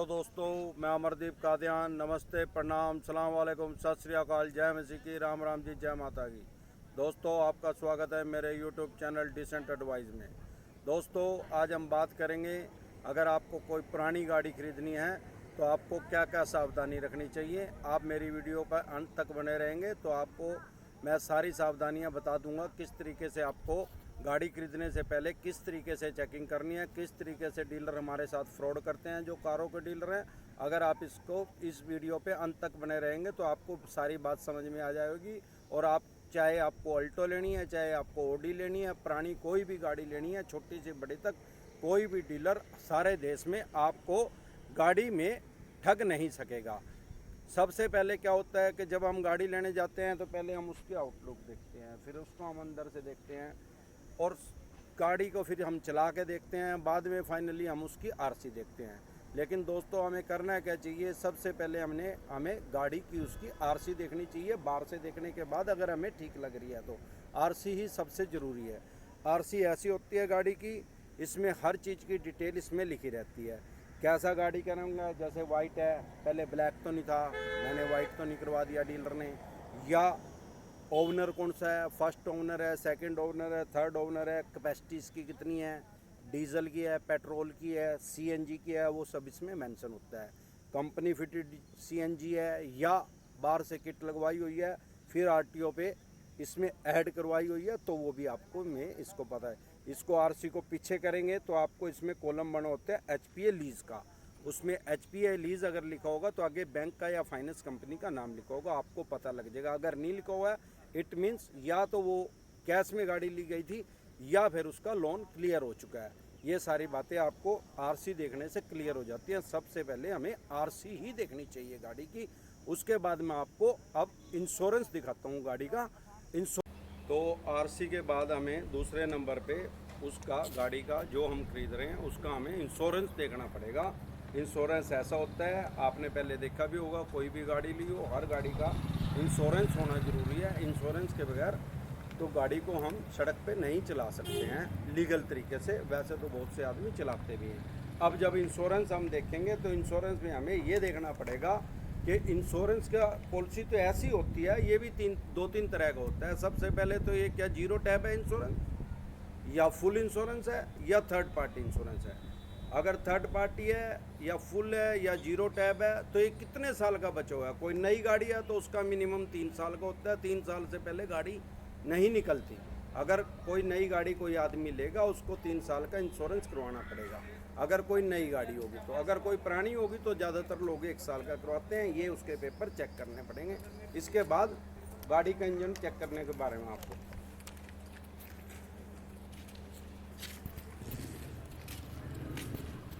Hello दोस्तों, मैं अमरदीप कादियान। नमस्ते, प्रणाम, सलाम वालेकुम, सत श्री अकाल, जय मसीह की, राम राम जी, जय माता की। दोस्तों, आपका स्वागत है मेरे यूट्यूब चैनल डिसेंट एडवाइस में। दोस्तों, आज हम बात करेंगे, अगर आपको कोई पुरानी गाड़ी खरीदनी है तो आपको क्या क्या सावधानी रखनी चाहिए। आप मेरी वीडियो पर अंत तक बने रहेंगे तो आपको मैं सारी सावधानियां बता दूंगा, किस तरीके से आपको गाड़ी खरीदने से पहले किस तरीके से चेकिंग करनी है, किस तरीके से डीलर हमारे साथ फ्रॉड करते हैं जो कारों के डीलर हैं। अगर आप इस वीडियो पे अंत तक बने रहेंगे तो आपको सारी बात समझ में आ जाएगी। और आप चाहे आपको अल्टो लेनी है, चाहे आपको ओडी लेनी है, पुरानी कोई भी गाड़ी लेनी है, छोटी से बड़ी तक, कोई भी डीलर सारे देश में आपको गाड़ी में ठग नहीं सकेगा। सबसे पहले क्या होता है कि जब हम गाड़ी लेने जाते हैं तो पहले हम उसकी आउटलुक देखते हैं, फिर उसको हम अंदर से देखते हैं और गाड़ी को फिर हम चला के देखते हैं, बाद में फाइनली हम उसकी आरसी देखते हैं। लेकिन दोस्तों, हमें करना क्या चाहिए, सबसे पहले हमें गाड़ी की उसकी आरसी देखनी चाहिए। बाहर से देखने के बाद अगर हमें ठीक लग रही है तो आरसी ही सबसे ज़रूरी है। आरसी ऐसी होती है गाड़ी की, इसमें हर चीज़ की डिटेल इसमें लिखी रहती है। कैसा गाड़ी का रंग है, जैसे वाइट है, पहले ब्लैक तो नहीं था, मैंने वाइट तो नहीं करवा दिया डीलर ने। या ओनर कौन सा है, फर्स्ट ओनर है, सेकंड ओनर है, थर्ड ओनर है, कैपेसिटी इसकी कितनी है, डीजल की है, पेट्रोल की है, सीएनजी की है, वो सब इसमें मेंशन होता है। कंपनी फिटेड सीएनजी है या बाहर से किट लगवाई हुई है, फिर आरटीओ पे इसमें ऐड करवाई हुई है, तो वो भी आपको में इसको पता है। इसको आरसी को पीछे करेंगे तो आपको इसमें कॉलम बना होता है एचपीए लीज का। उसमें एचपीए लीज अगर लिखा होगा तो आगे बैंक का या फाइनेंस कंपनी का नाम लिखा होगा, आपको पता लग जाएगा। अगर नहीं लिखा हुआ है, इट मीन्स या तो वो कैश में गाड़ी ली गई थी या फिर उसका लोन क्लियर हो चुका है। ये सारी बातें आपको आरसी देखने से क्लियर हो जाती हैं। सबसे पहले हमें आरसी ही देखनी चाहिए गाड़ी की। उसके बाद मैं आपको अब इंश्योरेंस दिखाता हूँ गाड़ी का। तो आरसी के बाद हमें दूसरे नंबर पे उसका गाड़ी का जो हम खरीद रहे हैं उसका हमें इंश्योरेंस देखना पड़ेगा। इंश्योरेंस ऐसा होता है, आपने पहले देखा भी होगा, कोई भी गाड़ी ली हो, हर गाड़ी का इंश्योरेंस होना ज़रूरी है। इंश्योरेंस के बगैर तो गाड़ी को हम सड़क पे नहीं चला सकते हैं लीगल तरीके से। वैसे तो बहुत से आदमी चलाते भी हैं। अब जब इंश्योरेंस हम देखेंगे तो इंश्योरेंस में हमें ये देखना पड़ेगा कि इंश्योरेंस का पॉलिसी तो ऐसी होती है, ये भी दो तीन तरह का होता है। सबसे पहले तो ये क्या जीरो टैब है इंश्योरेंस, या फुल इंश्योरेंस है, या थर्ड पार्टी इंश्योरेंस है। अगर थर्ड पार्टी है या फुल है या जीरो टैब है तो ये कितने साल का बचा हुआ है। कोई नई गाड़ी है तो उसका मिनिमम 3 साल का होता है, 3 साल से पहले गाड़ी नहीं निकलती। अगर कोई नई गाड़ी कोई आदमी लेगा उसको 3 साल का इंश्योरेंस करवाना पड़ेगा, अगर कोई नई गाड़ी होगी तो। अगर कोई पुरानी होगी तो ज़्यादातर लोग 1 साल का करवाते हैं। ये उसके पेपर चेक करने पड़ेंगे। इसके बाद गाड़ी का इंजन चेक करने के बारे में आपको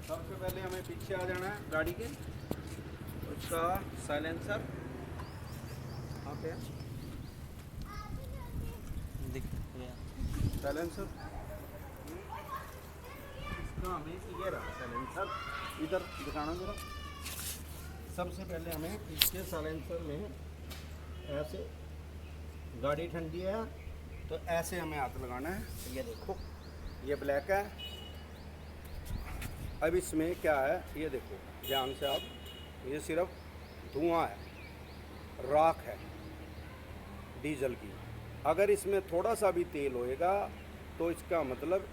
सबसे पहले हमें पीछे आ जाना है गाड़ी के। उसका साइलेंसर यहाँ पे दिख गया। साइलेंसर इसका हमें ये रहा साइलेंसर, इधर दिखाना जरा। सबसे पहले हमें इसके साइलेंसर में ऐसे, गाड़ी ठंडी है तो ऐसे हमें हाथ लगाना है। ये देखो, ये ब्लैक है। अब इसमें क्या है ये देखो ध्यान से आप, ये सिर्फ धुआं है, राख है डीजल की। अगर इसमें थोड़ा सा भी तेल होएगा तो इसका मतलब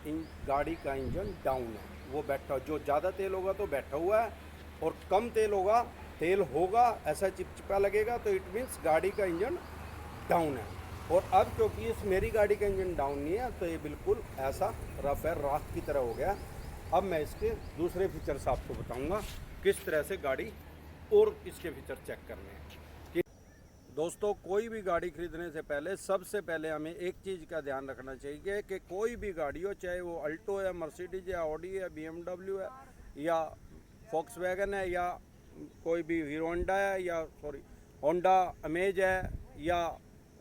गाड़ी का इंजन डाउन है, वो बैठा। जो ज़्यादा तेल होगा तो बैठा हुआ है, और कम तेल होगा ऐसा चिपचिपा लगेगा तो इट मीन्स गाड़ी का इंजन डाउन है। और अब क्योंकि इस मेरी गाड़ी का इंजन डाउन नहीं है तो ये बिल्कुल ऐसा रफ है, राख की तरह हो गया। अब मैं इसके दूसरे फीचर्स आपको बताऊंगा किस तरह से गाड़ी और इसके फीचर चेक करने हैं। दोस्तों, कोई भी गाड़ी खरीदने से पहले सबसे पहले हमें एक चीज़ का ध्यान रखना चाहिए कि कोई भी गाड़ी हो, चाहे वो अल्टो है, मर्सिडीज है, ऑडी है, बीएमडब्ल्यू है, या फॉक्सवैगन है, या कोई भी हीरो होंडा है, या होंडा अमेज है, या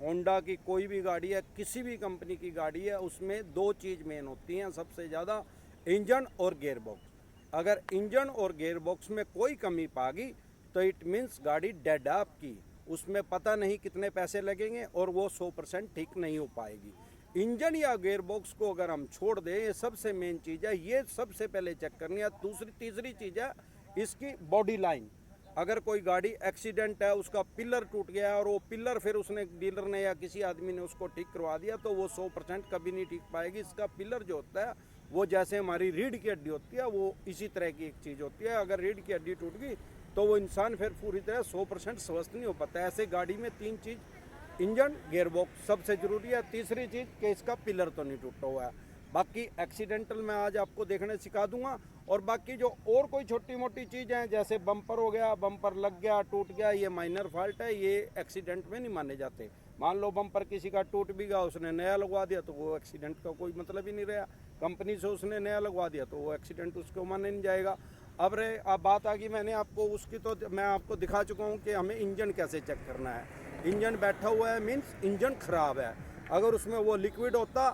होंडा की कोई भी गाड़ी है, किसी भी कंपनी की गाड़ी है, उसमें 2 चीज़ मेन होती हैं सबसे ज़्यादा, इंजन और गियर बॉक्स। अगर इंजन और गियर बॉक्स में कोई कमी पागी तो इट मीन्स गाड़ी डेड है आपकी। उसमें पता नहीं कितने पैसे लगेंगे और वो 100% ठीक नहीं हो पाएगी। इंजन या गियर बॉक्स को अगर हम छोड़ दें, ये सबसे मेन चीज़ है, ये सबसे पहले चेक करनी है। तीसरी चीज़ है इसकी बॉडी लाइन, अगर कोई गाड़ी एक्सीडेंट है, उसका पिलर टूट गया और वो पिलर फिर उसने डीलर ने या किसी आदमी ने उसको ठीक करवा दिया तो वो 100% कभी नहीं ठीक पाएगी। इसका पिलर जो होता है वो जैसे हमारी रीढ़ की हड्डी होती है, वो इसी तरह की एक चीज़ होती है। अगर रीढ़ की हड्डी टूट गई तो वो इंसान फिर पूरी तरह 100% स्वस्थ नहीं हो पाता। ऐसे गाड़ी में 3 चीज़, इंजन, गियरबॉक्स सबसे ज़रूरी है। तीसरी चीज़ कि इसका पिलर तो नहीं टूटा हुआ है। बाकी एक्सीडेंटल मैं आज आपको देखने सिखा दूंगा। और बाकी जो और कोई छोटी मोटी चीज़ हैं जैसे बम्पर हो गया, बम्पर लग गया, टूट गया, ये माइनर फॉल्ट है, ये एक्सीडेंट में नहीं माने जाते। मान लो बम्पर किसी का टूट भी गया, उसने नया लगवा दिया तो वो एक्सीडेंट का कोई मतलब ही नहीं रहा। कंपनी से उसने नया लगवा दिया तो वो एक्सीडेंट उसको माने नहीं जाएगा। अब बात आ गई, मैंने आपको उसकी तो मैं आपको दिखा चुका हूँ कि हमें इंजन कैसे चेक करना है। इंजन बैठा हुआ है मीन्स इंजन ख़राब है। अगर उसमें वो लिक्विड होता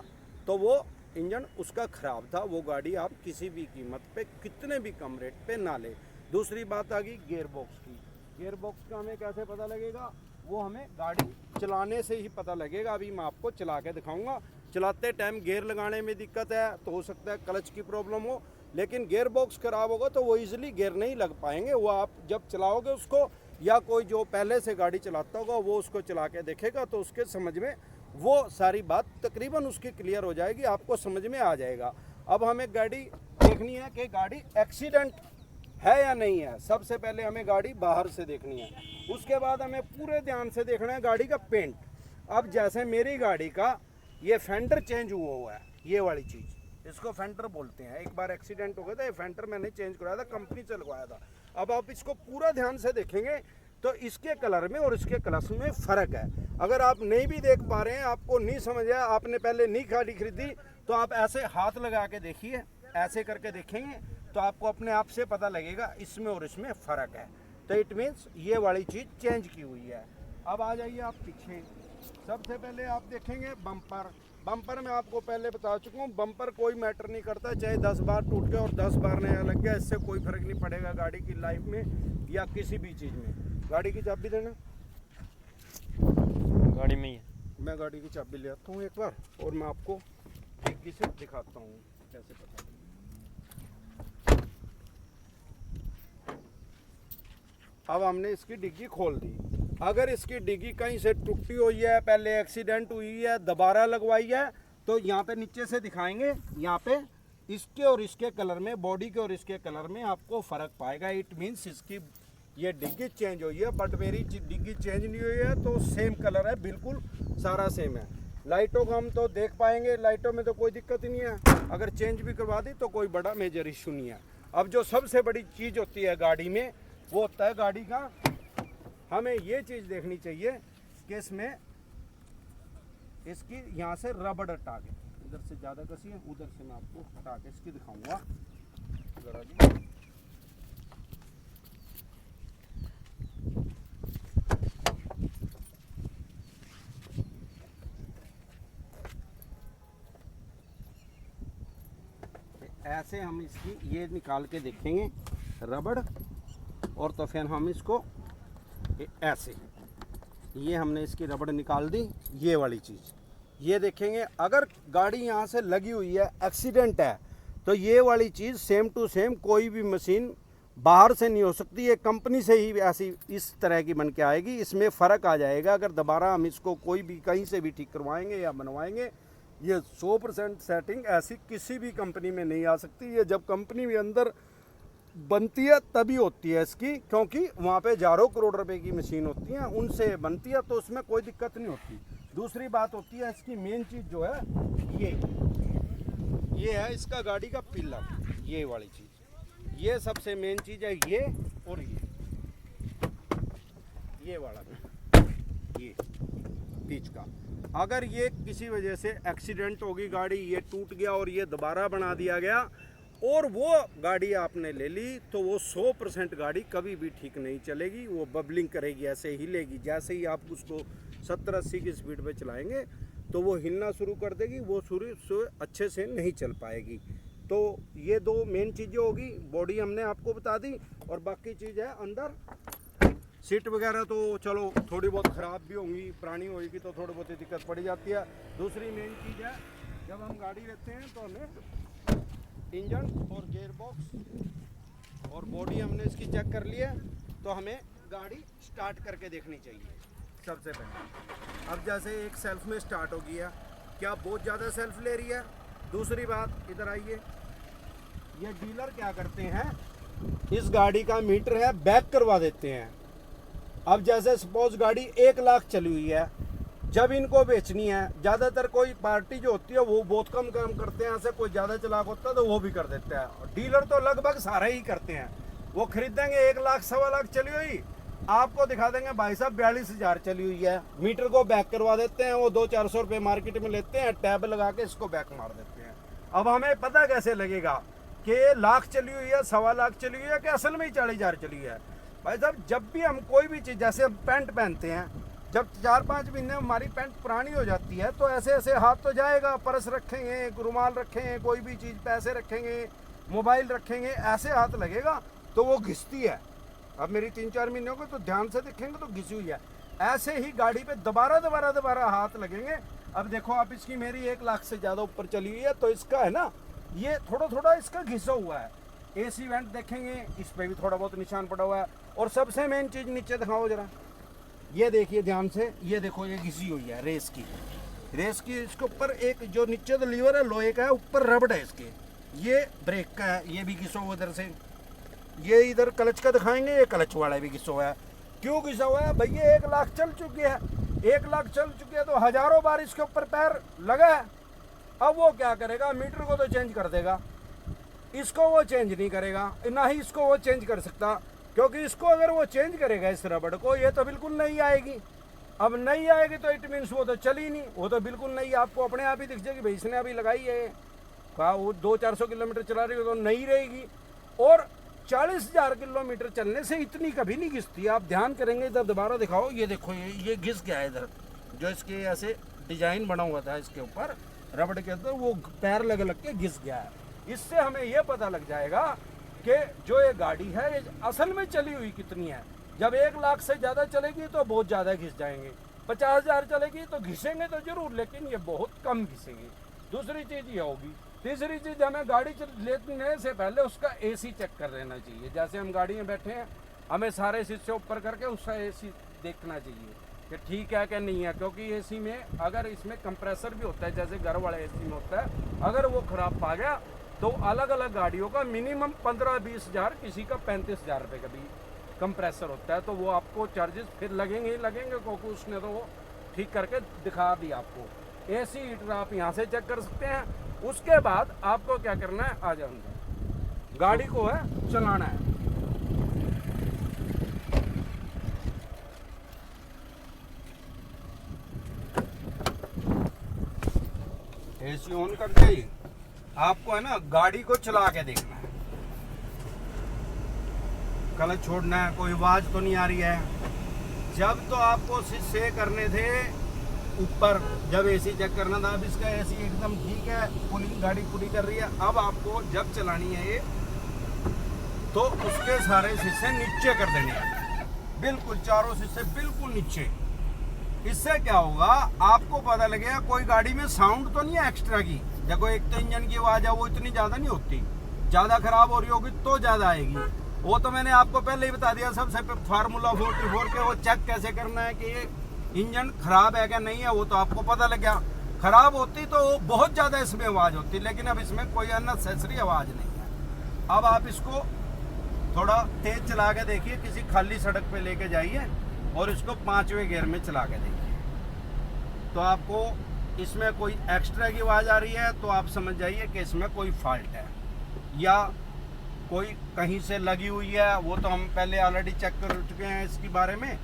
तो वो इंजन उसका ख़राब था, वो गाड़ी आप किसी भी कीमत पे कितने भी कम रेट पे ना ले। दूसरी बात आ गई गियर बॉक्स की। गियर बॉक्स का हमें कैसे पता लगेगा? वो हमें गाड़ी चलाने से ही पता लगेगा। अभी मैं आपको चला के दिखाऊंगा। चलाते टाइम गियर लगाने में दिक्कत है तो हो सकता है क्लच की प्रॉब्लम हो, लेकिन गियर बॉक्स ख़राब होगा तो वो ईजिली गियर नहीं लग पाएंगे। वो आप जब चलाओगे उसको, या कोई जो पहले से गाड़ी चलाता होगा वो उसको चला के देखेगा तो उसके समझ में वो सारी बात तकरीबन उसकी क्लियर हो जाएगी, आपको समझ में आ जाएगा। अब हमें गाड़ी देखनी है कि गाड़ी एक्सीडेंट है या नहीं है। सबसे पहले हमें गाड़ी बाहर से देखनी है, उसके बाद हमें पूरे ध्यान से देखना है गाड़ी का पेंट। अब जैसे मेरी गाड़ी का ये फेंडर चेंज हुआ है, ये वाली चीज़ इसको फेंडर बोलते हैं। एक बार एक्सीडेंट हो गया था, ये फेंडर मैंने चेंज कराया था, कंपनी से लगवाया था। अब आप इसको पूरा ध्यान से देखेंगे तो इसके कलर में और इसके कलर में फ़र्क है। अगर आप नहीं भी देख पा रहे हैं, आपको नहीं समझ आया, आपने पहले नहीं गाड़ी खरीदी, तो आप ऐसे हाथ लगा के देखिए, ऐसे करके देखेंगे तो आपको अपने आप से पता लगेगा इसमें और इसमें फ़र्क है। तो इट मीन्स ये वाली चीज़ चेंज की हुई है। अब आ जाइए आप पीछे। सबसे पहले आप देखेंगे बम्पर। बम्पर में आपको पहले बता चुका हूँ, बम्पर कोई मैटर नहीं करता, चाहे 10 बार टूट गया और 10 बार नया लग गया, इससे कोई फ़र्क नहीं पड़ेगा गाड़ी की लाइफ में या किसी भी चीज़ में। गाड़ी की चाबी देना, गाड़ी में ही है। मैं गाड़ी की चाबी ले आता हूँ एक बार और मैं आपको डिग्गी से दिखाता हूँ कैसे पता। अब हमने इसकी डिग्गी खोल दी। अगर इसकी डिग्गी कहीं से टूटी हुई है, पहले एक्सीडेंट हुई है, दोबारा लगवाई है, तो यहाँ पे नीचे से दिखाएंगे, यहाँ पे इसके और इसके कलर में, बॉडी के और इसके कलर में आपको फ़र्क पाएगा। इट मीन्स इसकी ये डिग्गी चेंज हुई है, बट मेरी डिग्गी चेंज नहीं हुई है तो सेम कलर है, बिल्कुल सारा सेम है। लाइटों को हम तो देख पाएंगे, लाइटों में तो कोई दिक्कत ही नहीं है। अगर चेंज भी करवा दी तो कोई बड़ा मेजर इशू नहीं है। अब जो सबसे बड़ी चीज़ होती है गाड़ी में, वो होता है गाड़ी का, हमें ये चीज़ देखनी चाहिए कि इसमें इसकी यहाँ से रबड़ हटा के, इधर से ज़्यादा कसी है, उधर से मैं आपको हटा के इसकी दिखाऊंगा जरा जी। ऐसे हम इसकी ये निकाल के देखेंगे रबड़, और तो फिर हम इसको ऐसे, ये हमने इसकी रबड़ निकाल दी, ये वाली चीज़ ये देखेंगे। अगर गाड़ी यहाँ से लगी हुई है, एक्सीडेंट है, तो ये वाली चीज़ सेम टू सेम कोई भी मशीन बाहर से नहीं हो सकती, ये कंपनी से ही ऐसी इस तरह की बन के आएगी। इसमें फ़र्क आ जाएगा। अगर दोबारा हम इसको कोई भी कहीं से भी ठीक करवाएंगे या बनवाएंगे, ये 100% सेटिंग ऐसी किसी भी कंपनी में नहीं आ सकती। ये जब कंपनी के अंदर बनती है तभी होती है इसकी, क्योंकि वहाँ पे हज़ारों करोड़ रुपए की मशीन होती हैं, उनसे बनती है, तो उसमें कोई दिक्कत नहीं होती। दूसरी बात होती है इसकी मेन चीज़ जो है, ये है इसका गाड़ी का पिलर, ये वाली चीज़, ये सबसे मेन चीज़ है। ये और ये वाला, ये बीच का, अगर ये किसी वजह से एक्सीडेंट होगी, गाड़ी ये टूट गया और ये दोबारा बना दिया गया और वो गाड़ी आपने ले ली, तो वो 100% गाड़ी कभी भी ठीक नहीं चलेगी। वो बबलिंग करेगी, ऐसे हिलेगी। जैसे ही आप उसको 70-80 की स्पीड पे चलाएंगे तो वो हिलना शुरू कर देगी, वो शुरू से अच्छे से नहीं चल पाएगी। तो ये दो मेन चीज़ें होगी। बॉडी हमने आपको बता दी, और बाकी चीज़ है अंदर सीट वगैरह, तो चलो थोड़ी बहुत ख़राब भी होंगी, पुरानी होगी तो थोड़ी बहुत दिक्कत पड़ जाती है। दूसरी मेन चीज़ है, जब हम गाड़ी लेते हैं तो हमें इंजन और गियर बॉक्स और बॉडी हमने इसकी चेक कर लिया, तो हमें गाड़ी स्टार्ट करके देखनी चाहिए सबसे पहले। अब जैसे एक सेल्फ में स्टार्ट हो गया, क्या बहुत ज़्यादा सेल्फ ले रही है? दूसरी बात, इधर आइए, ये डीलर क्या करते हैं, इस गाड़ी का मीटर है बैक करवा देते हैं। अब जैसे सपोज गाड़ी 1 लाख चली हुई है, जब इनको बेचनी है, ज़्यादातर कोई पार्टी जो होती है वो बहुत कम काम करते हैं, ऐसे कोई ज़्यादा चलाक होता है तो वो भी कर देते हैं। और डीलर तो लगभग सारे ही करते हैं, वो खरीदेंगे 1 लाख 1.25 लाख चली हुई, आपको दिखा देंगे भाई साहब 42,000 चली हुई है, मीटर को बैक करवा देते हैं, वो 200-400 रुपये मार्केट में लेते हैं, टैब लगा के इसको बैक मार देते हैं। अब हमें पता कैसे लगेगा कि लाख चली हुई है, 1.25 लाख चली हुई है कि असल में ही 40,000 चली है? भाई साहब जब भी हम कोई भी चीज़, जैसे हम पैंट पहनते हैं, जब 4-5 महीने हमारी पैंट पुरानी हो जाती है तो ऐसे ऐसे हाथ तो जाएगा, पर्स रखेंगे, रुमाल रखेंगे, कोई भी चीज़, पैसे रखेंगे, मोबाइल रखेंगे, ऐसे हाथ लगेगा तो वो घिसती है। अब मेरी 3-4 महीने हो गए तो ध्यान से देखेंगे तो घिसी हुई है। ऐसे ही गाड़ी पे दोबारा हाथ लगेंगे। अब देखो आप, इसकी मेरी 1 लाख से ज़्यादा ऊपर चली हुई है, तो इसका है ना, ये थोड़ा इसका घिसा हुआ है। AC वेंट देखेंगे, इस पर भी थोड़ा बहुत निशान पड़ा हुआ है। और सबसे मेन चीज़ नीचे दिखाओ जरा, ये देखिए ध्यान से, ये देखो ये घिसी हुई है रेस की। इसके ऊपर एक जो नीचे तो लीवर है लोहे का है, ऊपर रबड़ है इसके, ये ब्रेक का है, ये भी घिसा हुआ इधर से। ये इधर क्लच का दिखाएंगे, ये क्लच वाला भी घिसा हुआ है। क्यों घिसा हुआ है भैया? 1 लाख चल चुकी है, 1 लाख चल चुकी है तो हजारों बार इसके ऊपर पैर लगा है। अब वो क्या करेगा, मीटर को तो चेंज कर देगा, इसको वो चेंज नहीं करेगा, ना ही इसको वो चेंज कर सकता, क्योंकि इसको अगर वो चेंज करेगा इस रबड़ को, ये तो बिल्कुल नहीं आएगी। अब नहीं आएगी तो इट मीन्स वो तो चली नहीं, वो तो बिल्कुल नहीं, आपको अपने आप ही दिख जाएगी भाई इसने अभी लगाई है, कहा वो 200-400 किलोमीटर चला रही हो तो नहीं रहेगी। और 40,000 किलोमीटर चलने से इतनी कभी नहीं घिसती। आप ध्यान करेंगे, इधर दोबारा दिखाओ, ये देखो ये घिस गया है इधर, जो इसके ऐसे डिजाइन बना हुआ था इसके ऊपर रबड़ के अंदर, वो पैर लग के घिस गया है। इससे हमें ये पता लग जाएगा कि जो ये गाड़ी है ये असल में चली हुई कितनी है। जब 1 लाख से ज़्यादा चलेगी तो बहुत ज़्यादा घिस जाएंगे, 50,000 चलेगी तो घिसेंगे तो जरूर, लेकिन ये बहुत कम घिसेंगे। दूसरी चीज़ ये होगी। तीसरी चीज़, हमें गाड़ी लेने से पहले उसका AC चेक कर लेना चाहिए। जैसे हम गाड़ी में बैठे हैं, हमें सारे शीशे ऊपर करके उसका AC देखना चाहिए कि ठीक है कि नहीं है, क्योंकि AC में अगर इसमें कंप्रेसर भी होता है, जैसे घर वाले AC में होता है, अगर वो ख़राब पा गया तो अलग अलग गाड़ियों का मिनिमम 15-20 हज़ार, किसी का 35,000 रुपये का भी कंप्रेसर होता है, तो वो आपको चार्जेस फिर लगेंगे ही लगेंगे, क्योंकि उसने तो वो ठीक करके दिखा दी आपको। AC हीटर आप यहाँ से चेक कर सकते हैं। उसके बाद आपको क्या करना है, आ जाओ अंदर, गाड़ी को है चलाना है। AC ऑन करते ही आपको है ना गाड़ी को चला के देखना है, क्लच छोड़ना है, कोई आवाज तो नहीं आ रही है। जब तो आपको शीशे करने थे ऊपर, जब AC चेक करना था, अब इसका AC एकदम ठीक है, पूरी गाड़ी पूरी कर रही है। अब आपको जब चलानी है ये, तो उसके सारे शीशे नीचे कर देने हैं, बिल्कुल चारों शीशे बिल्कुल नीचे। इससे क्या होगा, आपको पता लगेगा कोई गाड़ी में साउंड तो नहीं है एक्स्ट्रा की। देखो एक तो इंजन की आवाज़ है, वो इतनी ज़्यादा नहीं होती, ज़्यादा खराब हो रही होगी तो ज़्यादा आएगी। वो तो मैंने आपको पहले ही बता दिया सबसे फार्मूला 44 के, वो चेक कैसे करना है कि ये इंजन खराब है क्या नहीं है, वो तो आपको पता लग गया। खराब होती तो बहुत ज़्यादा इसमें आवाज़ होती, लेकिन अब इसमें कोई अननेसेसरी आवाज़ नहीं है। अब आप इसको थोड़ा तेज़ चला के देखिए, किसी खाली सड़क पे लेके जाइए और इसको 5वें गियर में चला के देखिए, तो आपको इसमें कोई एक्स्ट्रा की आवाज़ आ रही है तो आप समझ जाइए कि इसमें कोई फॉल्ट है या कोई कहीं से लगी हुई है। वो तो हम पहले ऑलरेडी चेक कर चुके हैं इसके बारे में।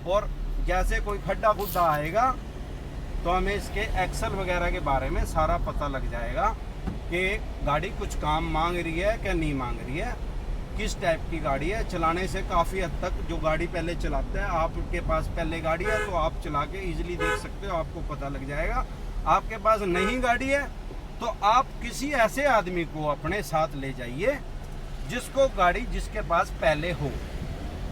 और जैसे कोई खड्डा खुड्डा आएगा तो हमें इसके एक्सल वगैरह के बारे में सारा पता लग जाएगा कि गाड़ी कुछ काम मांग रही है क्या नहीं मांग रही है, किस टाइप की गाड़ी है। चलाने से काफ़ी हद तक जो गाड़ी पहले चलाते हैं, आपके पास पहले गाड़ी है तो आप चला के ईजिली देख सकते हो, आपको पता लग जाएगा। आपके पास नहीं गाड़ी है तो आप किसी ऐसे आदमी को अपने साथ ले जाइए जिसको गाड़ी जिसके पास पहले हो,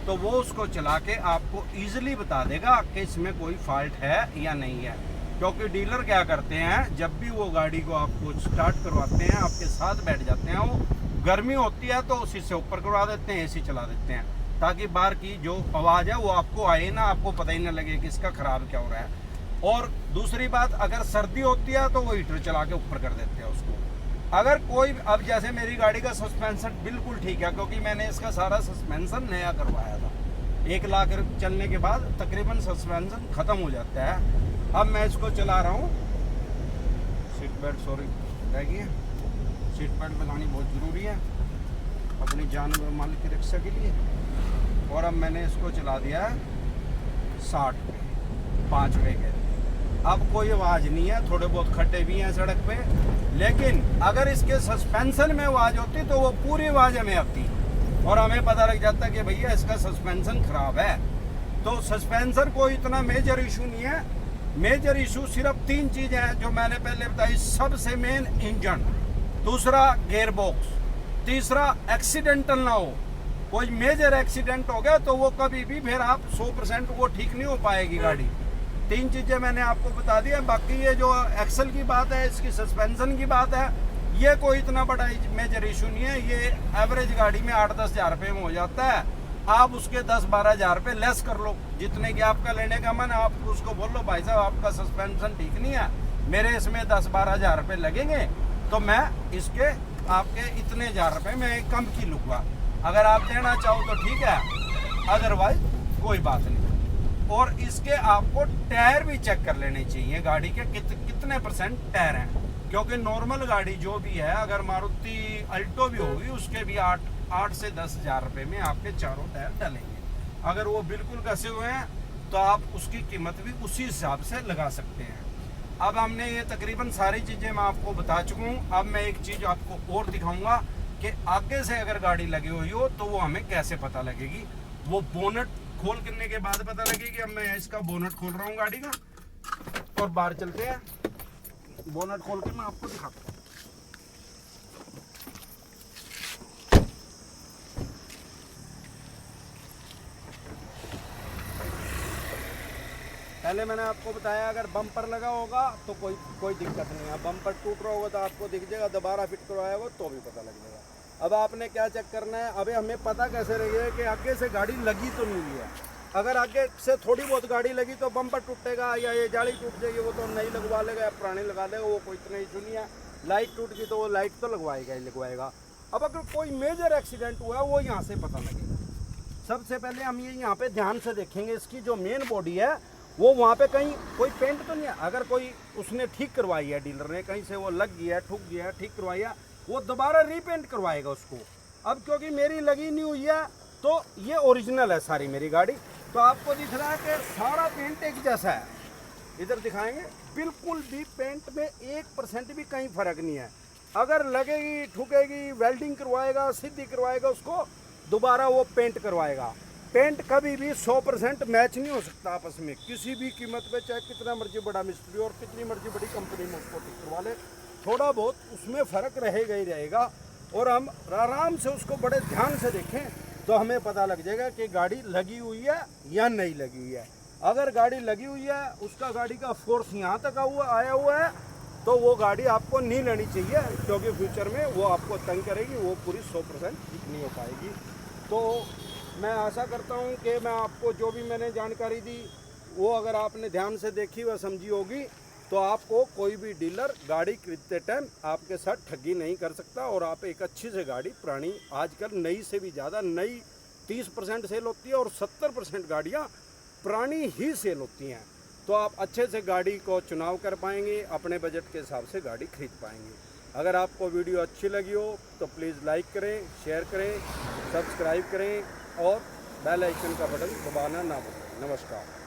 तो वो उसको चला के आपको ईजिली बता देगा कि इसमें कोई फॉल्ट है या नहीं है। क्योंकि डीलर क्या करते हैं, जब भी वो गाड़ी को आपको स्टार्ट करवाते हैं, आपके साथ बैठ जाते हैं वो, गर्मी होती है तो उसी से ऊपर करवा देते हैं, एसी चला देते हैं, ताकि बाहर की जो आवाज़ है वो आपको आए ना, आपको पता ही ना लगे कि इसका ख़राब क्या हो रहा है। और दूसरी बात, अगर सर्दी होती है तो वो हीटर चला के ऊपर कर देते हैं उसको। अगर कोई, अब जैसे मेरी गाड़ी का सस्पेंशन बिल्कुल ठीक है, क्योंकि मैंने इसका सारा सस्पेंशन नया करवाया था। 1 लाख चलने के बाद तकरीबन सस्पेंशन ख़त्म हो जाता है। अब मैं इसको चला रहा हूँ। सीट बेल्ट सॉरी रह गई है, सीट बेल्ट लगानी बहुत ज़रूरी है अपनी जान और माल की रक्षा के लिए। और अब मैंने इसको चला दिया है 60 पे, 5वें गेयर। अब कोई आवाज़ नहीं है, थोड़े बहुत खड्डे भी हैं सड़क पे, लेकिन अगर इसके सस्पेंशन में आवाज़ होती तो वो पूरी आवाज़ हमें आती और हमें पता लग जाता कि भैया इसका सस्पेंशन ख़राब है। तो सस्पेंशन कोई इतना मेजर इशू नहीं है। मेजर इशू सिर्फ 3 चीज़ें हैं जो मैंने पहले बताई। सबसे मेन इंजन, दूसरा गियर बॉक्स, तीसरा एक्सीडेंटल ना हो। कोई मेजर एक्सीडेंट हो गया तो वो कभी भी फिर आप 100% वो ठीक नहीं हो पाएगी गाड़ी। 3 चीज़ें मैंने आपको बता दी है। बाकी ये जो एक्सल की बात है, इसकी सस्पेंशन की बात है, ये कोई इतना बड़ा मेजर इशू नहीं है। ये एवरेज गाड़ी में 8-10 हज़ार रुपये में हो जाता है। आप उसके 10-12 हज़ार रुपये लेस कर लो, जितने की आपका लेने का मन है। आप उसको बोल लो भाई साहब आपका सस्पेंशन ठीक नहीं है, मेरे इसमें 10-12 हज़ार रुपये लगेंगे, तो मैं इसके आपके इतने हज़ार रुपये में कम की लूँगा। अगर आप देना चाहो तो ठीक है, अदरवाइज कोई बात नहीं। और इसके आपको टायर भी चेक कर लेने चाहिए गाड़ी के कितने परसेंट टायर हैं, क्योंकि नॉर्मल गाड़ी जो भी है, अगर मारुति अल्टो भी होगी उसके भी 8 से 10 हज़ार रुपये में आपके चारों टायर डलेंगे। अगर वो बिल्कुल कसे हुए हैं तो आप उसकी कीमत भी उसी हिसाब से लगा सकते हैं। अब हमने ये तकरीबन सारी चीज़ें मैं आपको बता चुका हूँ। अब मैं एक चीज़ आपको और दिखाऊंगा कि आगे से अगर गाड़ी लगी हुई हो तो वो हमें कैसे पता लगेगी। वो बोनट खोल करने के बाद पता लगेगी। अब मैं इसका बोनट खोल रहा हूँ गाड़ी का, और बाहर चलते हैं। बोनट खोल के मैं आपको दिखाता हूँ। पहले मैंने आपको बताया अगर बम्पर लगा होगा तो कोई दिक्कत नहीं है। बम्पर टूट रहा होगा तो आपको दिख जाएगा, दोबारा फिट करवाया होगा तो भी पता लग जाएगा। अब आपने क्या चेक करना है, अबे हमें पता कैसे लगेगा कि आगे से गाड़ी लगी तो नहीं है। अगर आगे से थोड़ी बहुत गाड़ी लगी तो बम्पर टूटेगा या ये जाली टूट जाएगी, वो तो नई लगवा लेगा या पुरानी लगा लेगा, वो कोई इतना इशू नहीं है। लाइट टूट गई तो वो लाइट तो लगवाएगा ही लगवाएगा। अब अगर कोई मेजर एक्सीडेंट हुआ वो यहाँ से पता लगेगा। सबसे पहले हम ये यहाँ पे ध्यान से देखेंगे, इसकी जो मेन बॉडी है वो वहाँ पे कहीं कोई पेंट तो नहीं है। अगर कोई उसने ठीक करवाई है, डीलर ने कहीं से वो लग गया है, ठुक गया है, ठीक करवाई है, वो दोबारा रीपेंट करवाएगा उसको। अब क्योंकि मेरी लगी नहीं हुई है तो ये ओरिजिनल है सारी मेरी गाड़ी, तो आपको दिख रहा है कि सारा पेंट एक जैसा है। इधर दिखाएंगे, बिल्कुल भी पेंट में 1% भी कहीं फ़र्क नहीं है। अगर लगेगी, ठुकेगी, वेल्डिंग करवाएगा, सीधी करवाएगा, उसको दोबारा वो पेंट करवाएगा। पेंट कभी भी 100% मैच नहीं हो सकता आपस में किसी भी कीमत पे, चाहे कितना मर्जी बड़ा मिस्त्री और कितनी मर्जी बड़ी कंपनी में उसको ठीक करवा ले, थोड़ा बहुत उसमें फ़र्क रहेगा ही रहेगा। और हम आराम से उसको बड़े ध्यान से देखें तो हमें पता लग जाएगा कि गाड़ी लगी हुई है या नहीं लगी हुई है। अगर गाड़ी लगी हुई है, उसका गाड़ी का फोर्स यहाँ तक आया हुआ है, तो वो गाड़ी आपको नहीं लेनी चाहिए, क्योंकि फ्यूचर में वो आपको तंग करेगी, वो पूरी 100% ठीक नहीं हो पाएगी। तो मैं आशा करता हूँ कि मैं आपको जो भी मैंने जानकारी दी वो अगर आपने ध्यान से देखी व समझी होगी तो आपको कोई भी डीलर गाड़ी खरीदते टाइम आपके साथ ठगी नहीं कर सकता। और आप एक अच्छी से गाड़ी, पुरानी, आजकल नई से भी ज़्यादा नई 30% सेल होती है और 70% गाड़ियाँ पुरानी ही सेल होती हैं। तो आप अच्छे से गाड़ी को चुनाव कर पाएंगे, अपने बजट के हिसाब से गाड़ी खरीद पाएंगे। अगर आपको वीडियो अच्छी लगी हो तो प्लीज़ लाइक करें, शेयर करें, सब्सक्राइब करें और बेल आइकन का बटन दबाना ना भूलें। नमस्कार।